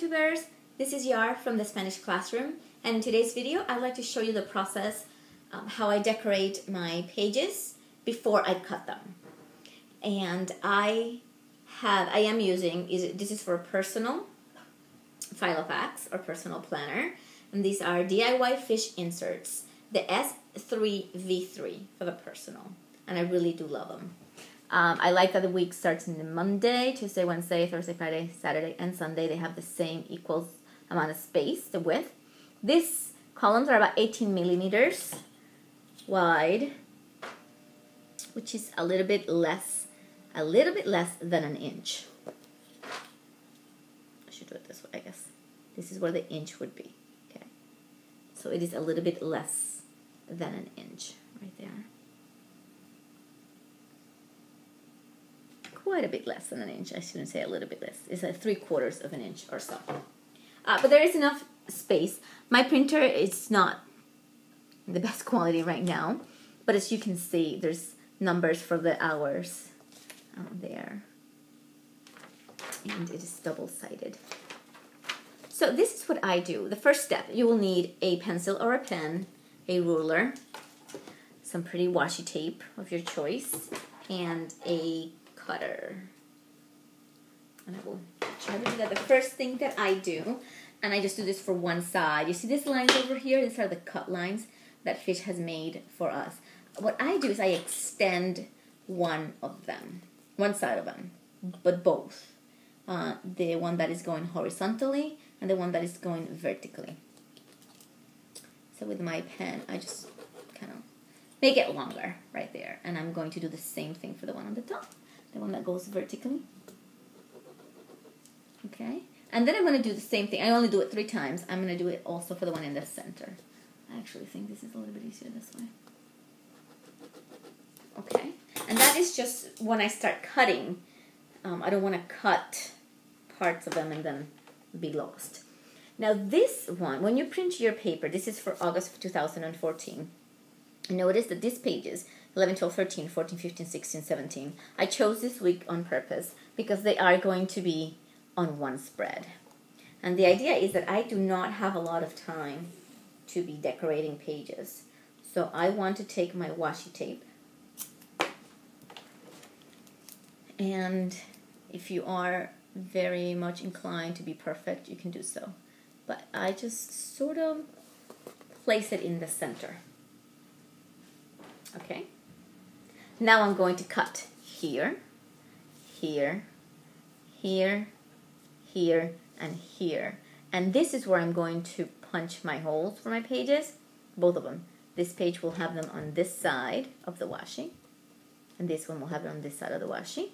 YouTubers, this is Yar from the Spanish Classroom, and in today's video I'd like to show you the process how I decorate my pages before I cut them. And I am using, this is for a personal Filofax or personal planner, and these are DIY fish inserts, the S3V3 for the personal, and I really do love them. I like that the week starts in Monday, Tuesday, Wednesday, Thursday, Friday, Saturday, and Sunday. They have the same equal amount of space, the width. These columns are about 18 millimeters wide, which is a little bit less than an inch. I should do it this way, I guess. This is where the inch would be. Okay, so it is a little bit less than an inch right there. Quite a bit less than an inch. I shouldn't say a little bit less. It's like 3/4 of an inch or so. But there is enough space. My printer is not the best quality right now, but as you can see, there's numbers for the hours there, and it is double-sided. So this is what I do. The first step, you will need a pencil or a pen, a ruler, some pretty washi tape of your choice, and a cutter. And I will try to do that. The first thing that I do, and I just do this for one side. You see these lines over here? These are the cut lines that Fish has made for us. What I do is I extend one side of them, but both. The one that is going horizontally and the one that is going vertically. So with my pen, I just kind of make it longer right there. And I'm going to do the same thing for the one on the top. The one that goes vertically. Okay, and then I'm going to do the same thing. I only do it 3 times. I'm going to do it also for the one in the center. I actually think this is a little bit easier this way. Okay, and that is just when I start cutting. I don't want to cut parts of them and then be lost. Now this one, when you print your paper, this is for August of 2014. Notice that these pages, 11, 12, 13, 14, 15, 16, 17, I chose this week on purpose because they are going to be on one spread. And the idea is that I do not have a lot of time to be decorating pages. So I want to take my washi tape, and if you are very much inclined to be perfect, you can do so. But I just sort of place it in the center. Okay, now I'm going to cut here, here, here, here, and here. And this is where I'm going to punch my holes for my pages, both of them. This page will have them on this side of the washi, and this one will have it on this side of the washi.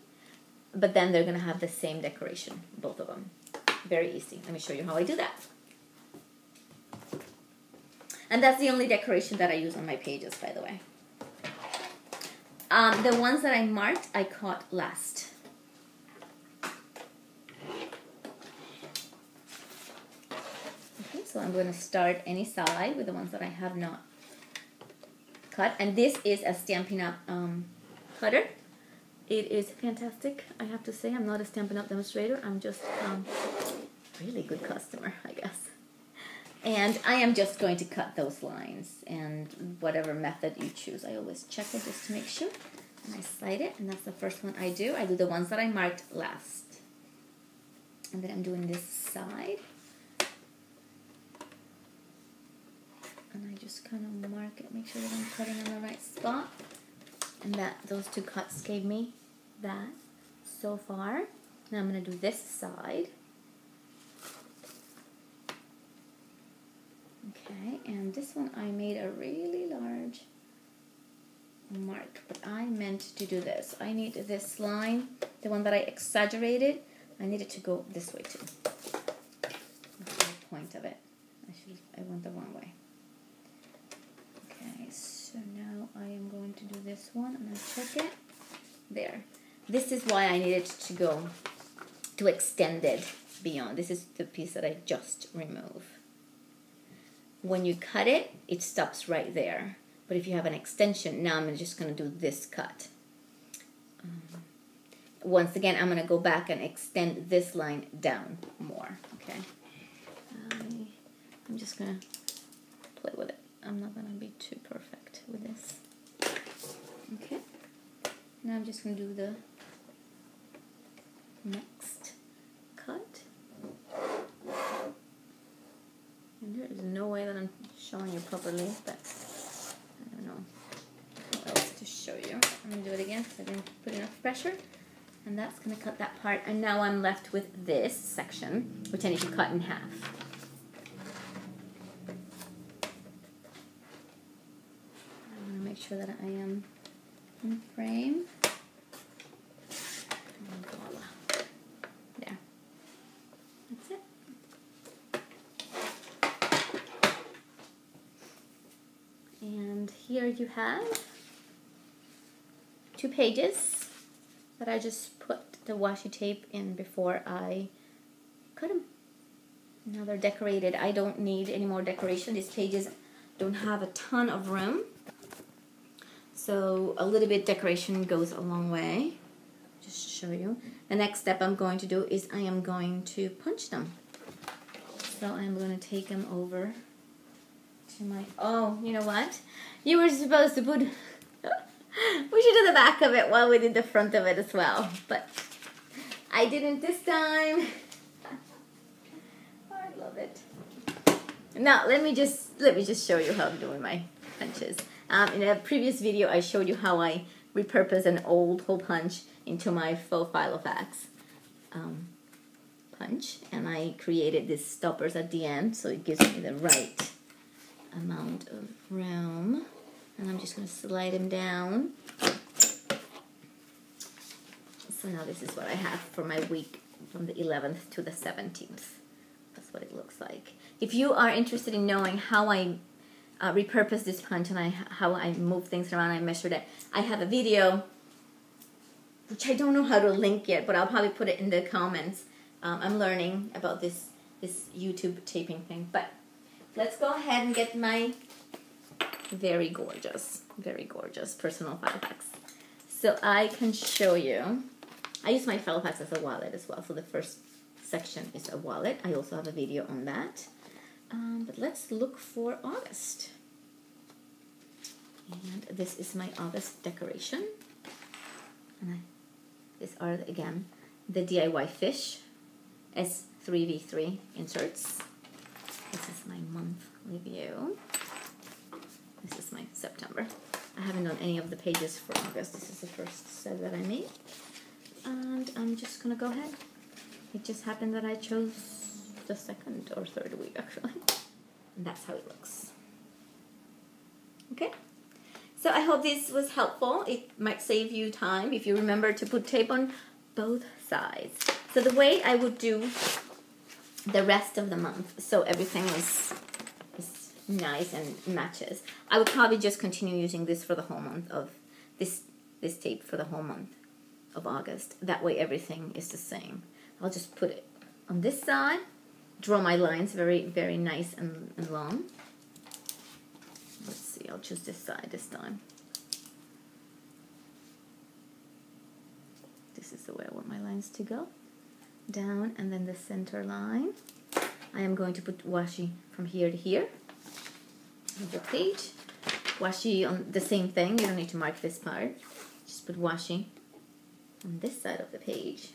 But then they're going to have the same decoration, both of them. Very easy. Let me show you how I do that. And that's the only decoration that I use on my pages, by the way. The ones that I marked, I cut last. Okay, so I'm going to start any side with the ones that I have not cut. And this is a Stampin' Up! Cutter. It is fantastic, I have to say. I'm not a Stampin' Up! Demonstrator. I'm just a really good customer, I guess. And I am just going to cut those lines, and whatever method you choose, I always check it just to make sure. And I slide it, and that's the first one I do. I do the ones that I marked last. And then I'm doing this side. And I just kind of mark it, make sure that I'm cutting in the right spot. And that those 2 cuts gave me that so far. Now I'm going to do this side. Okay, and this one I made a really large mark, but I meant to do this. I need this line, the one that I exaggerated, I need it to go this way too. That's the point of it. I went the wrong way. Okay, so now I am going to do this one, and I check it. There. This is why I needed to extend it beyond. This is the piece that I just removed. When you cut it, it stops right there. But if you have an extension, now I'm just going to do this cut. Once again, I'm going to go back and extend this line down more, okay? just gonna play with it. I'm not gonna be too perfect with this. Okay. Now I'm just gonna do the next cut. And there is no way that I'm showing you properly, but I don't know what else to show you. I'm gonna do it again because I didn't put enough pressure. And that's gonna cut that part. And now I'm left with this section, which I need to cut in half. I'm gonna make sure that I am in frame. And voila. There. That's it. And here you have 2 pages that I just put the washi tape in before I cut them. Now they're decorated. I don't need any more decoration. These pages don't have a ton of room, so a little bit decoration goes a long way. Just to show you. The next step I'm going to do is I am going to punch them. So I'm going to take them over to my, oh, you know what? You were supposed to put, we should do the back of it while we did the front of it as well, but I didn't this time. I love it. Now let me just show you how I'm doing my punches. In a previous video I showed you how I repurposed an old hole punch into my faux Filofax punch, and I created these stoppers at the end so it gives me the right amount of room. And I'm just going to slide them down. So now this is what I have for my week from the 11th to the 17th. That's what it looks like. If you are interested in knowing how I repurpose this punch and how I move things around, I measured it, I have a video which I don't know how to link yet, but I'll probably put it in the comments. I'm learning about this YouTube taping thing. But let's go ahead and get my very gorgeous personal Filofax. So I can show you. I use my Filofax as a wallet as well. So the first section is a wallet. I also have a video on that. But let's look for August. And this is my August decoration. And these are, again, the DIY Fish S3V3 inserts. This is my monthly view. This is my September. I haven't done any of the pages for August. This is the first set that I made. And I'm just gonna go ahead. It just happened that I chose the second or third week actually. And that's how it looks. Okay. So I hope this was helpful. It might save you time if you remember to put tape on both sides. So the way I would do the rest of the month, so everything is nice and matches, I would probably just continue using this for the whole month of this tape for the whole month of August. That way everything is the same. I'll just put it on this side, draw my lines very nice and long. Let's see, I'll choose this side this time. This is the way I want my lines to go. Down, and then the center line. I am going to put washi from here to here of the page. Washi on the same thing. You don't need to mark this part. Just put washi on this side of the page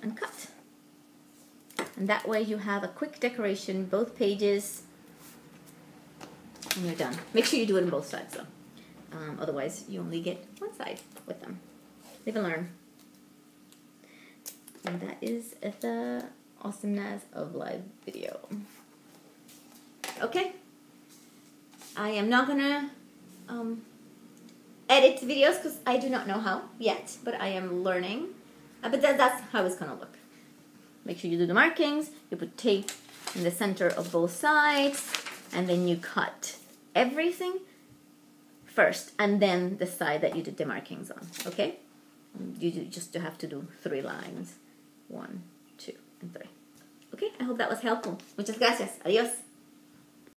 and cut. And that way you have a quick decoration, both pages, and you're done. Make sure you do it on both sides though. Otherwise you only get one side with them. Live and learn. And that is the awesomeness of live video. Okay. I am not gonna edit videos because I do not know how yet, but I am learning. But that's how it's gonna look. Make sure you do the markings, you put tape in the center of both sides, and then you cut everything first, and then the side that you did the markings on, okay? You just have to do 3 lines. 1, 2, and 3. Okay, I hope that was helpful. Muchas gracias. Adiós.